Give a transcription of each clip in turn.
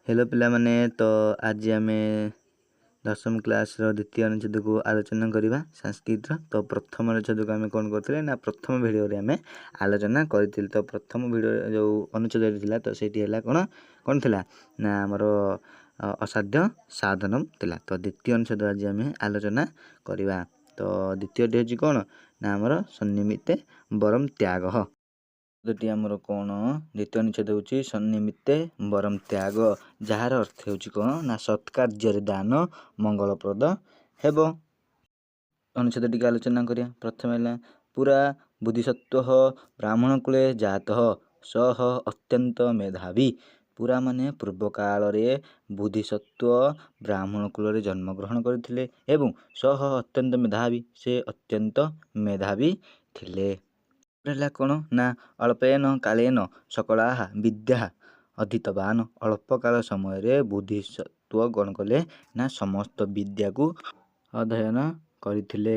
Hello पिलामाने तो आज आम दशम क्लास द्वितीय अनुच्छेद को आलोचना करवा संस्कृत तो प्रथम अनुच्छेद को आम कौन करते ना प्रथम भिडियो आम आलोचना करी तो प्रथम भिडियो जो अनुच्छेद तो सही कौन कौन थी ना आमर असाध्य साधनम थिला। तो द्वितीय अनुच्छेद आज आम आलोचना करवा। तो द्वितीयटी हूँ कौन ना आमर सन्निमित्ते वरम त्याग टी आमर कौन द्वितीय अनुच्छेद हूँ सन्निमित्ते वरम त्याग जार अर्थ हूँ कौन ना सत्कार्य दान मंगलप्रद हेब। अनुच्छेद टी आलोचना करिया। प्रथम है पूरा बुद्धिसत्व ब्राह्मण कूले जात सह अत्यंत मेधावी। पूरा माने पूर्व काल रे बुद्धिसत्व ब्राह्मण कूल जन्मग्रहण करथिले एवं सह अत्यंत मेधावी से अत्यंत मेधावी थिले। कौन ना अल्पेन कालेन सकला विद्या अधीतवान अल्प काल समय बुद्धिसत्व गण कले ना समस्त विद्या को अध्ययन करथिले।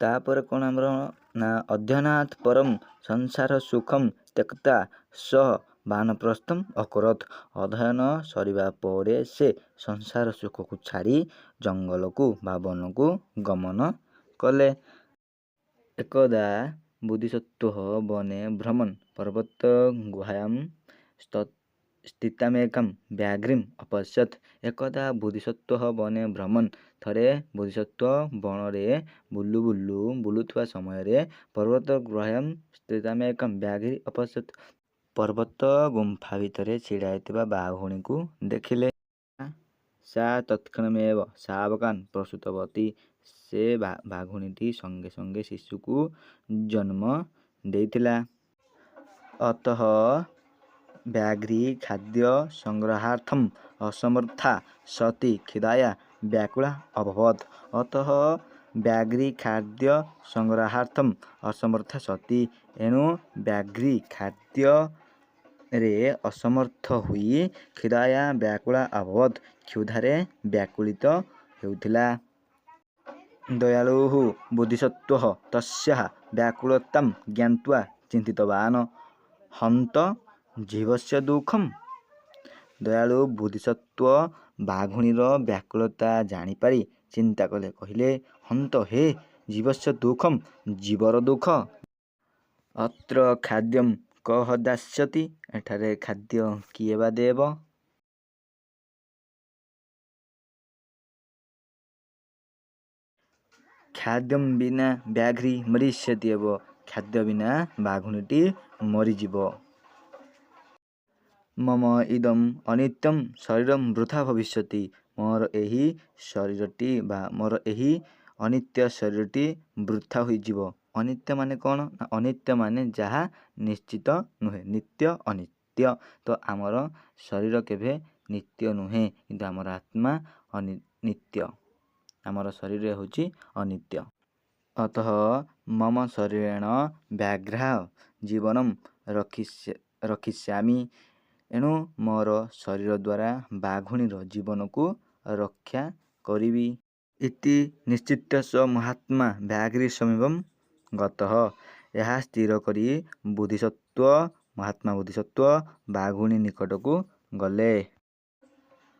तापर कौन आमर ना अध्ययनात् परम संसार सुखम त्यक्ता सह वानप्रस्थम अकरत। अध्ययन सरिबा परे से संसार सुख को छाड़ी जंगल को बा वन को गमन कले। एकदा बुद्धिसत्व वने भ्रमण पर्वत गुहायां स्थितमेकं व्याघ्रिम अपश्यत। एकदा बुद्धिसत्व वने भ्रमण थरे बुद्धिसत्व वन रे बुलुथुवा समय पर्वत गुहायां स्थितमेकं व्याघ्रि अपश्यत। पर्वत गुंफा भितर छिड़ा होइतिबा बाघुणी को देखिले। सा तत्क्षणमेव शावकान् प्रसूतवती। से बाघुणीटी संगे संगे शिशु को जन्म देइथिला। अतः व्याघ्री खाद्य संग्रहार्थम असमर्था सती खिदाया व्याकुला अभवत। अतः व्याघ्री खाद्य संग्रहार्थम असमर्था सती एणु व्याघ्री खाद्य रे असमर्थ हुई खिदाया व्याकुला अभवत क्षुधारे व्याकुलित हेउथिला। दयालु बुद्धिसत्व तस्याः व्याकुलतां ज्ञात्वा चिन्तितवान् हन्त जीवस्य दुःखम। दयालु बुद्धिसत्व बाघुणीर व्याकुलता जानिपारी चिंता कले कहिले हन्त हे जीवस्य दुःखम जीवर दुःख। अत्र खाद्यम कह दास्यति एठारे खाद्य किए बा देव। खाद्यम बिना व्याघ्री मरिष्यति एव। खाद्य बिना बाघुणीटी मरीजिव। मम इदम अनित्यम शरीरम वृथा भविष्यति। मोर एही शरीरटी बा मोर एही अनित्य शरीरटी वृथा होइजिव। अनित्य माने कौन ना अनित्य माने जहा निश्चित नुहे नित्य अनित्य। तो आमर शरीर केभे नित्य नुहे किंतु आमर आत्मा नित्य। आमर शरीर होची अनित्य। अतः मम शरीरेण व्याघ्रा जीवनम रक्षिष्यामि। एणु मोर शरीर द्वारा बाघुणीर जीवन को रक्षा करिवि। इति निश्चित्य स महात्मा व्याघ्री समीपम गतः। यह स्थिर करी महात्मा बुद्धिसत्व बाघुणी निकट को गले।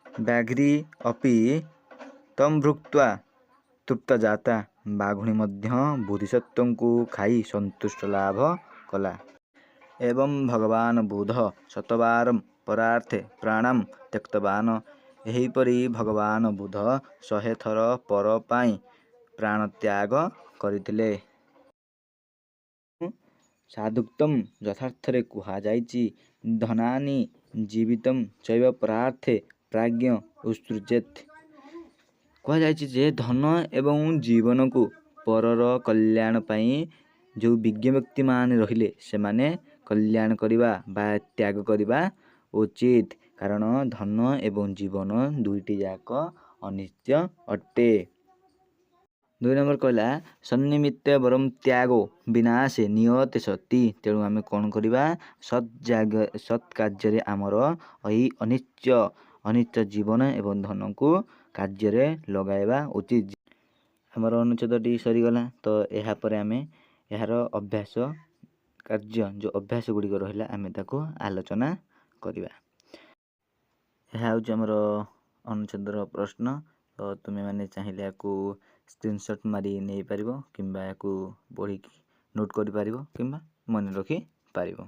व्याघ्री अपि तम भुक्त्वा तृप्त जाता। बाघुणी मध्य बुद्धिसत्व को खाई संतुष्ट लाभ कला। एवं भगवान बुध शतवारम परार्थे प्राणम त्यक्तवान। एहीपरि भगवान बुध 100 थर पर पाई प्राण त्याग करथिले। साधुक्तम यथार्थरे कुहा जाइछि धनानि जीवितम चैव परार्थे प्राज्ञ उत्सृजेत्। कुहा जाइछि जे धन एवं जीवन को परर कल्याण पाई जो विज्ञ व्यक्ति मान रहिले से माने कल्याण करिबा बा त्याग करिबा उचित। कारण धन एवं जीवन दुईटी जाक अनित्य अटे। 2 नंबर कहला सन्निमित्ते वरम त्यागो विनाशे नियते सती। तेणु आम कौन करिबा सत् कार्य आमर अही अनित्य जीवन एवं धन को कार्य लगाइबा उचित। आमर अनुच्छेदटी सरीगला। तो यह पर आम यार अभ्यास कार्य जो अभ्यास गुड़िक रहा आम ताको आलोचना करिबा। ଏହା ହେଉଛି ଆମର ଅନୁଚ୍ଛେଦର ପ୍ରଶ୍ନ। ତ ତୁମେମାନେ ଚାହିଁଲେ ୟାକୁ ସ୍କ୍ରିନଶଟ୍ ମାରି ନେଇପାରିବ କିମ୍ବା ୟାକୁ ପଢ଼ିକି ନୋଟ୍ କରିପାରିବ କିମ୍ବା ମନେ ରଖିପାରିବ।